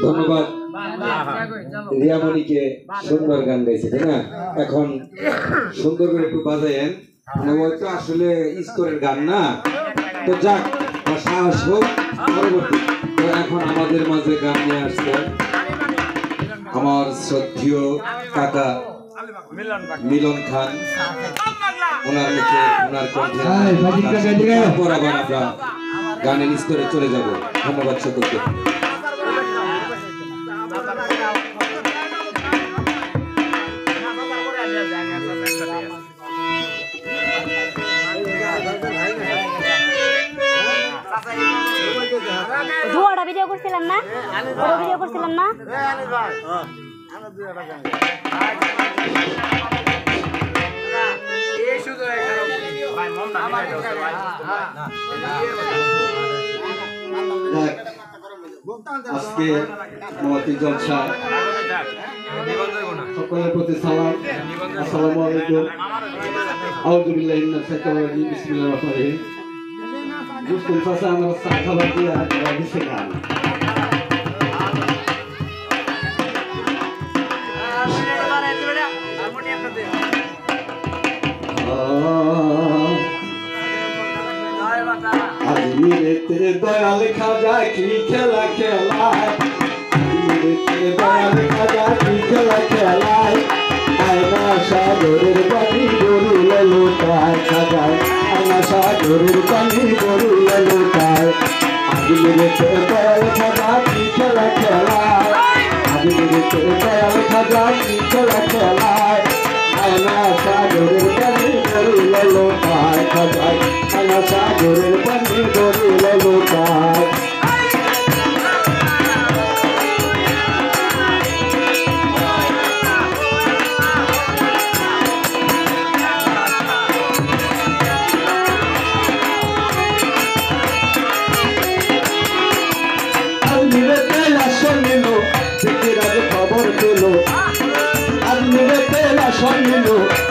ধন্যবাদ রিয়ামণিকে সুন্দর গান গাইছে তাই না এখন সুন্দর করে একটু বাজায়েন হয়তো আসলে ইস্করের গান না তো যাক সাহস হোক পরবর্তী তো এখন আমাদের মাঝে গান নিয়ে আসছে আমার শ্রদ্ধেয় কাকা মিলন খান ওনার মুখে ওনার কণ্ঠে তারপর আবার আমরা গানের স্তরে চলে যাব ধন্যবাদ সকলকে জোড়া ভিডিও করছিলাম না ওরা ভিডিও করছিলাম না আজকে মহাতি জলসা সকলের প্রতি সালাম। আসসালামু আলাইকুম। আউযু বিল্লাহি মিনাশ শাইতানির রাজিম। বিসমিল্লাহির রহমানির রহিম। মুসলিম চাচা আমার সাখাবাত দিয়া দিছে গান। আজমিরেতে দয়াল খাজা কি খেলা খেলায়, আজমিরেতে দয়াল খাজা কি খেলা খেলায়, আয়না সাগরের পানি গরুলে লোটায় খাজায়, আয়না সাগরের পানি গরুলে লোটায়। আজমিরেতে দয়াল খাজা কি খেলা খেলায়, আজমিরেতে দয়াল খাজা কি খেলা খেলায়, আয়না সাগরের পানি গরুলে লোটায় খাজায়, আয়না সাগরের পানি গরুলে লোটায়। আজমিরেতে আসন নিল, ফিকিরাজ খবর পেল, আজমিরেতে আসন নিল,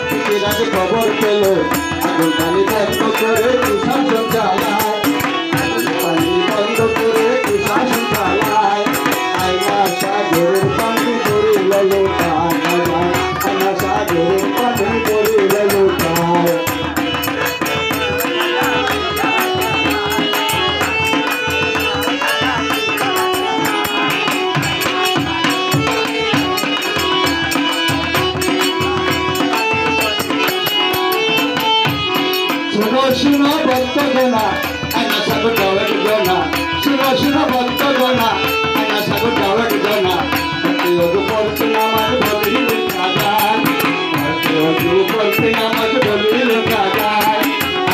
ফিকিরাজ খবর পেল, আগুন পানি বন্ধ করে কুশাসন চালায়, আগুন পানি বন্ধ করে কুশাসন চালায়, আয়না সাগরের পানি গড়িল লোটায় খাজায়, আয়না সাগরের পানি গড়িল লোটায়। শুনো শুনো ভক্তগণা, আয়না সাগর যাওয়ার জনা, শুনো শুনো ভক্তগণা, আয়না সাগর যাওয়ার জনা, পড়তে নামাজ বলিল খাজায়, পড়তে নামাজ বলিল খাজায়,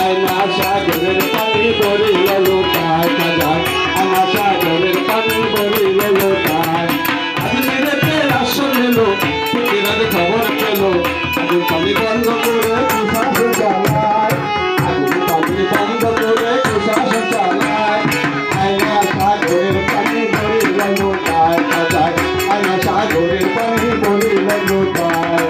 আয়না সাগরের পানি গড়িল লোটায় খাজায়, আয়না সাগরের পানি গড়িল লোটায়। আজমিরেতে আসন নিল, ফিকিরাজ খবর পেল, আগুন পানি বন্ধ করে কুশাসন চালায়, আগুন পানি বন্ধ করে কুশাসন চালায়, আয়না সাগরের পানি গড়িল লোটায় খাজায়, আয়না সাগরের পানি গড়িল লোটায়।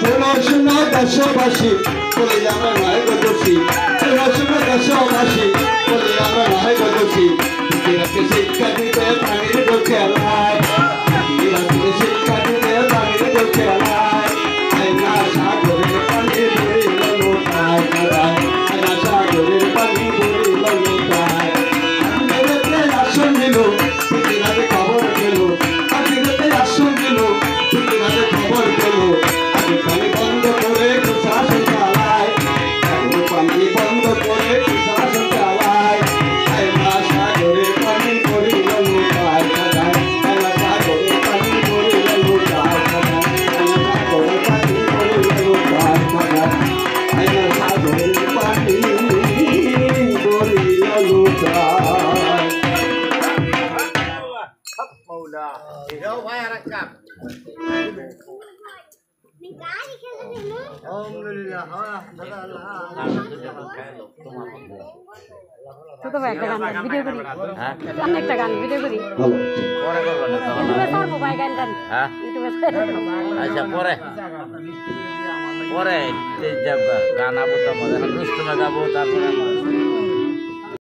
শোনো শোনো দেশবাসী, বলি আমরা নয় গো দোষী, শোনো শোনো দেশবাসী, বলি আমরা নয় গো দোষী, ফিকিরাকে শিক্ষা দিতে পানির গো খেলায়, ফিকিরাকে শিক্ষা দিতে পানির গো খেলায়, আয়না সাগরের পানি গড়িল লোটায় খাজায়, আয়না সাগরের পানি গড়িল লোটায়। আজমিরেতে আসন নিল, ফিকিরাকে খবর পেল, আজমিরেতে আসন নিল, ফিকিরাকে খবর পেল, আগুন পানি বন্ধ করে কুশাসন চালায়, আগুন পানি বন্ধ করে কুশাসন চালায়, আয়না সাগরের পানি গড়িল লোটায় খাজায়, আয়না সাগরের পানি গড়িল লোটায় খাজায়, আয়না সাগরের পানি গড়িল লোটায় খাজায়, আয়না সাগরের পানি গড়িল লোটায়। ছোট ভাই একটা গান ভিডিও করি, আমি একটা গান ভিডিও করি, ভালো ইউটিউবে ছাড়বো ভাই গান গান, হ্যাঁ ইউটিউবে ছাড়বো। আচ্ছা পরে পরে গান আবো তো আমাদের অনুষ্ঠানে গাবো তারপরে